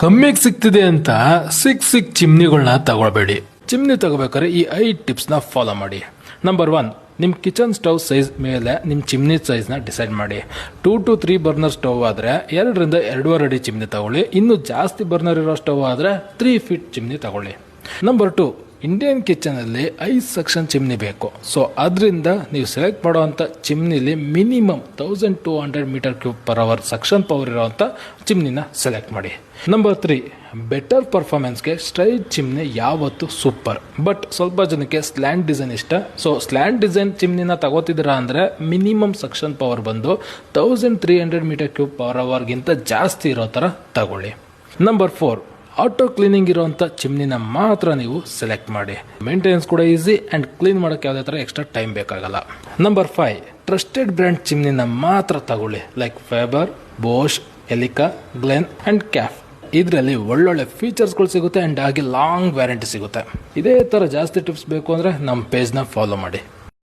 ಕಮ್ಮಿಗೆ ಸಿಗ್ತಿದೆ ಅಂತ ಸಿಕ್ ಚಿಮ್ನಿಗಳನ್ನ ತಗೊಳ್ಬೇಡಿ. ಚಿಮ್ನಿ ತಗೋಬೇಕಾದ್ರೆ ಈ 5 ಟಿಪ್ಸ್ನ ಫಾಲೋ ಮಾಡಿ. ನಂಬರ್ 1, ನಿಮ್ಮ ಕಿಚನ್ ಸ್ಟವ್ ಸೈಜ್ ಮೇಲೆ ನಿಮ್ಮ ಚಿಮ್ನಿ ಸೈಜ್ನ ಡಿಸೈಡ್ ಮಾಡಿ. 2 to 3 ಬರ್ನರ್ ಸ್ಟವ್ ಆದರೆ 2 ರಿಂದ 2.5 ಅಡಿ ಚಿಮ್ನಿ ತಗೊಳ್ಳಿ. ಇನ್ನು ಜಾಸ್ತಿ ಬರ್ನರ್ ಇರೋ ಸ್ಟವ್ ಆದರೆ 3 ಫೀಟ್ ಚಿಮ್ನಿ ತಗೊಳ್ಳಿ. ನಂಬರ್ 2, ಇಂಡಿಯನ್ ಕಿಚನ್ ಅಲ್ಲಿ 5 ಸೆಕ್ಷನ್ ಚಿಮ್ನಿ ಬೇಕು. ಸೊ ಅದರಿಂದ ನೀವು ಸೆಲೆಕ್ಟ್ ಮಾಡುವಂಥ ಚಿಮ್ನಿಲಿ minimum 1200 metre cube per hour suction power ಇರುವಂಥ ಚಿಮ್ನಿನ ಸೆಲೆಕ್ಟ್ ಮಾಡಿ. ನಂಬರ್ 3, ಬೆಟರ್ ಪರ್ಫಾರ್ಮೆನ್ಸ್ಗೆ ಸ್ಟ್ರೈಟ್ ಚಿಮ್ನಿ ಯಾವತ್ತು ಸೂಪರ್. ಬಟ್ ಸ್ವಲ್ಪ ಜನಕ್ಕೆ ಸ್ಲ್ಯಾಂಟ್ ಡಿಸೈನ್ ಇಷ್ಟ. ಸೊ ಸ್ಲ್ಯಾಂಟ್ ಡಿಸೈನ್ ಚಿಮ್ನಿನ ತಗೋತಿದ್ದೀರಾ ಅಂದರೆ ಮಿನಿಮಮ್ ಸೆಕ್ಷನ್ ಪವರ್ ಬಂದು 1300 ಮೀಟರ್ ಕ್ಯೂಬ್ ಪರ್ ಅವರ್ಗಿಂತ ಜಾಸ್ತಿ ಇರೋ ಥರ ತಗೊಳ್ಳಿ. ನಂಬರ್ 4, ಆಟೋ ಕ್ಲೀನಿಂಗ್ ಇರುವಂಥ ಚಿಮ್ನಿನ ಮಾತ್ರ ನೀವು ಸೆಲೆಕ್ಟ್ ಮಾಡಿ. ಮೇಂಟೆನೆನ್ಸ್ ಕೂಡ ಈಸಿ ಆ್ಯಂಡ್ ಕ್ಲೀನ್ ಮಾಡೋಕ್ಕೆ ಯಾವುದೇ ಥರ ಎಕ್ಸ್ಟ್ರಾ ಟೈಮ್ ಬೇಕಾಗಲ್ಲ. ನಂಬರ್ 5, ಟ್ರಸ್ಟೆಡ್ ಬ್ರ್ಯಾಂಡ್ ಚಿಮ್ನಿನ ಮಾತ್ರ ತಗೊಳ್ಳಿ. Like Faber, Bosch, Elica, Glen and Kaff. ಇದರಲ್ಲಿ ಒಳ್ಳೊಳ್ಳೆ ಫೀಚರ್ಸ್ಗಳು ಸಿಗುತ್ತೆ ಆ್ಯಂಡ್ ಹಾಗೆ ಲಾಂಗ್ ವ್ಯಾರಂಟಿ ಸಿಗುತ್ತೆ. ಇದೇ ಥರ ಜಾಸ್ತಿ ಟಿಪ್ಸ್ ಬೇಕು ಅಂದರೆ ನಮ್ಮ ಪೇಜ್ನ ಫಾಲೋ ಮಾಡಿ.